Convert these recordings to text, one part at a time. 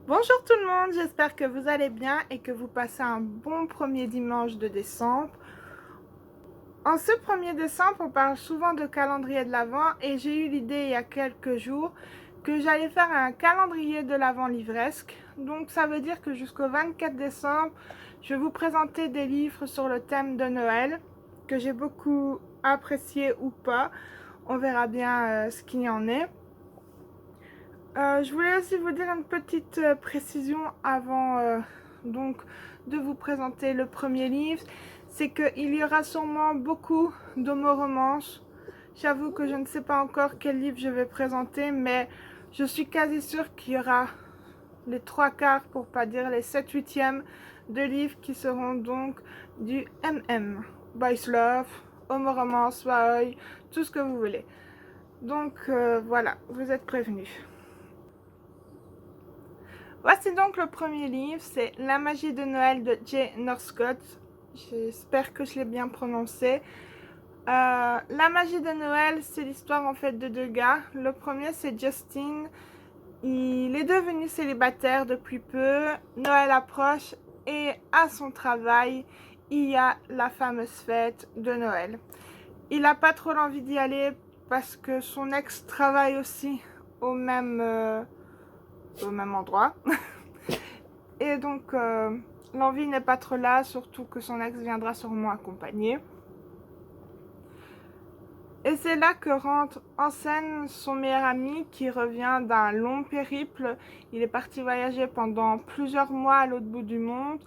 Bonjour tout le monde, j'espère que vous allez bien et que vous passez un bon premier dimanche de décembre. En ce 1er décembre, on parle souvent de calendrier de l'Avent et j'ai eu l'idée il y a quelques jours que j'allais faire un calendrier de l'Avent livresque. Donc ça veut dire que jusqu'au 24 décembre, je vais vous présenter des livres sur le thème de Noël que j'ai beaucoup apprécié ou pas. On verra bien ce qu'il y en est. Je voulais aussi vous dire une petite précision avant donc de vous présenter le premier livre. C'est qu'il y aura sûrement beaucoup d'homo-romances. J'avoue que je ne sais pas encore quel livre je vais présenter, mais je suis quasi sûre qu'il y aura les 3/4, pour pas dire les 7/8 de livres qui seront donc du MM. Boys Love, homo-romance, Waoi, tout ce que vous voulez. Donc voilà, vous êtes prévenus. Voici donc le premier livre, c'est La magie de Noël de Jay Northcott. J'espère que je l'ai bien prononcé. La magie de Noël, c'est l'histoire en fait de deux gars. Le premier, c'est Justin. Il est devenu célibataire depuis peu. Noël approche et à son travail, il y a la fameuse fête de Noël. Il n'a pas trop l'envie d'y aller parce que son ex travaille aussi au même endroit. Et donc, l'envie n'est pas trop là, surtout que son ex viendra sûrement accompagner. Et c'est là que rentre en scène son meilleur ami qui revient d'un long périple. Il est parti voyager pendant plusieurs mois à l'autre bout du monde.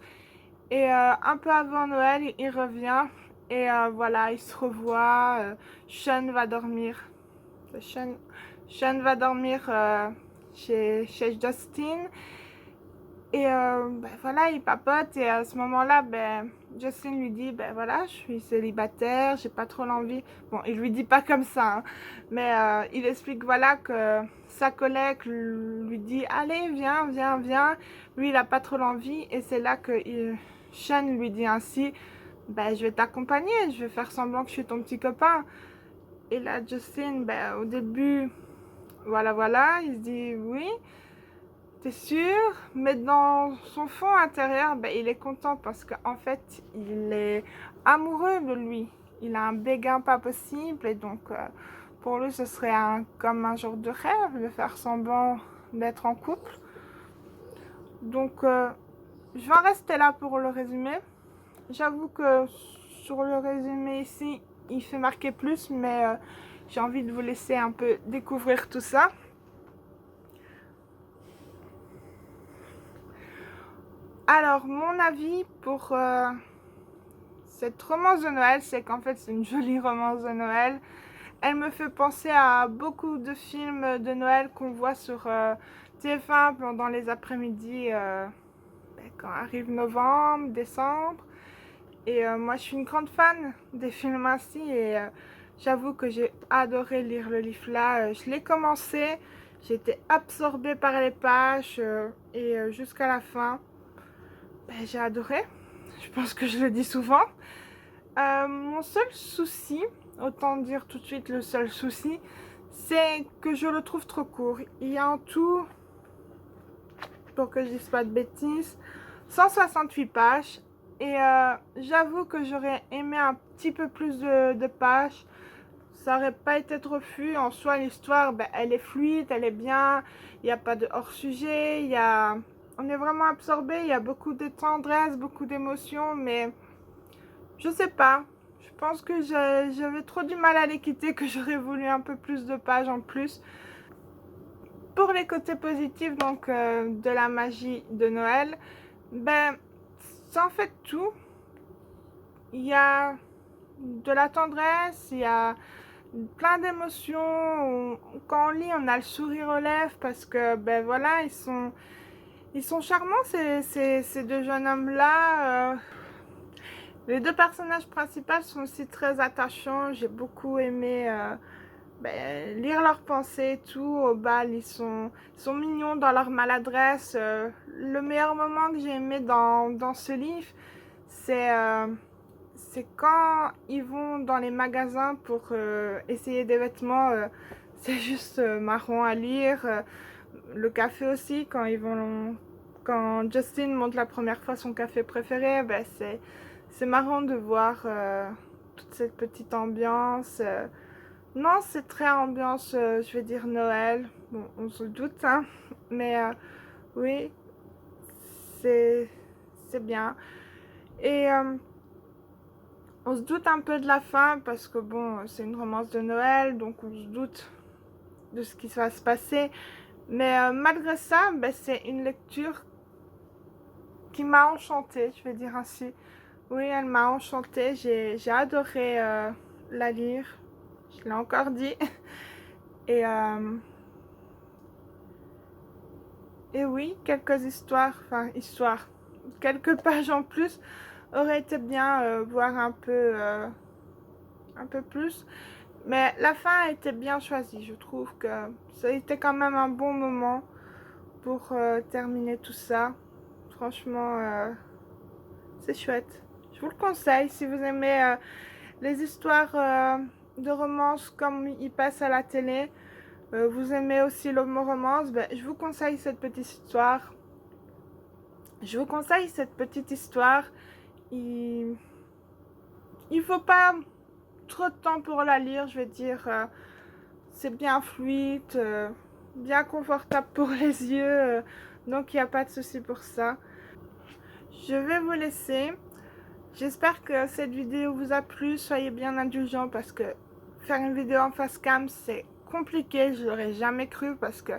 Et un peu avant Noël, il revient. Et voilà, ils se revoient. Sean va dormir. Sean va dormir chez Justin. Et voilà, il papote et à ce moment-là, Justin lui dit, voilà, je suis célibataire, j'ai pas trop l'envie. Bon, il lui dit pas comme ça, hein, mais il explique, voilà, que sa collègue lui dit, allez, viens, viens, viens. Lui, il a pas trop l'envie et c'est là que Sean lui dit ainsi, je vais t'accompagner, je vais faire semblant que je suis ton petit copain. Et là, Justin, au début, voilà, il se dit oui. C'est sûr, mais dans son fond intérieur, il est content parce qu'en fait, il est amoureux de lui. Il a un béguin pas possible et donc pour lui, ce serait comme un genre de rêve de faire semblant d'être en couple. Donc, je vais en rester là pour le résumé. J'avoue que sur le résumé ici, il fait marquer plus, mais j'ai envie de vous laisser un peu découvrir tout ça. Alors, mon avis pour cette romance de Noël, c'est qu'en fait, c'est une jolie romance de Noël. Elle me fait penser à beaucoup de films de Noël qu'on voit sur TF1 pendant les après-midi quand arrive novembre, décembre. Et moi, je suis une grande fan des films ainsi et j'avoue que j'ai adoré lire le livre là. Je l'ai commencé, j'ai été absorbée par les pages et jusqu'à la fin, j'ai adoré. Je pense que je le dis souvent. Mon seul souci, autant dire tout de suite le seul souci, c'est que je le trouve trop court. Il y a en tout, pour que je dise pas de bêtises, 168 pages. Et j'avoue que j'aurais aimé un petit peu plus de pages. Ça aurait pas été trop flou. En soi, l'histoire, elle est fluide, elle est bien. Il n'y a pas de hors-sujet. On est vraiment absorbé. Il y a beaucoup de tendresse, beaucoup d'émotions, mais je sais pas. Je pense que j'avais trop du mal à les quitter, que j'aurais voulu un peu plus de pages en plus. Pour les côtés positifs donc de la magie de Noël, c'est en fait tout. Il y a de la tendresse, il y a plein d'émotions. Quand on lit, on a le sourire aux lèvres parce que voilà, ils sont charmants ces deux jeunes hommes-là. Les deux personnages principaux sont aussi très attachants. J'ai beaucoup aimé lire leurs pensées et tout. Au bal, ils sont mignons dans leur maladresse. Le meilleur moment que j'ai aimé dans ce livre, c'est quand ils vont dans les magasins pour essayer des vêtements. C'est juste marrant à lire. Le café aussi, quand Justin monte la première fois son café préféré, ben c'est marrant de voir toute cette petite ambiance. Non, c'est très ambiance, je vais dire Noël. Bon, on se doute, hein. Mais oui, c'est c'est bien. Et on se doute un peu de la fin parce que bon, c'est une romance de Noël, donc on se doute de ce qui va se passer. Mais malgré ça, ben, c'est une lecture qui m'a enchantée, je vais dire ainsi. Oui, elle m'a enchantée. J'ai adoré la lire. Je l'ai encore dit. Et, euh, et oui, quelques histoires, quelques pages en plus auraient été bien, voir un peu plus. Mais la fin a été bien choisie. Je trouve que ça a été quand même un bon moment pour terminer tout ça. Franchement, c'est chouette. Je vous le conseille si vous aimez les histoires de romance comme ils passent à la télé. Vous aimez aussi l'homo-romance, ben, je vous conseille cette petite histoire. Je vous conseille cette petite histoire. Il il faut pas trop de temps pour la lire, je vais dire. C'est bien fluide, bien confortable pour les yeux, donc il n'y a pas de souci pour ça. Je vais vous laisser. J'espère que cette vidéo vous a plu. Soyez bien indulgents parce que faire une vidéo en face cam, c'est compliqué. Je l'aurais jamais cru parce que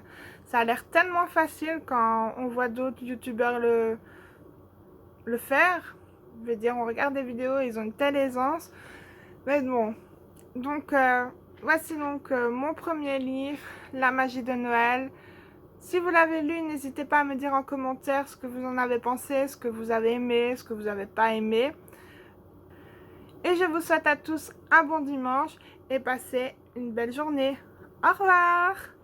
ça a l'air tellement facile quand on voit d'autres youtubeurs le faire. Je veux dire, on regarde des vidéos, ils ont une telle aisance. Mais bon, donc voici donc mon premier livre, La magie de Noël. Si vous l'avez lu, n'hésitez pas à me dire en commentaire ce que vous en avez pensé, ce que vous avez aimé, ce que vous n'avez pas aimé. Et je vous souhaite à tous un bon dimanche et passez une belle journée. Au revoir!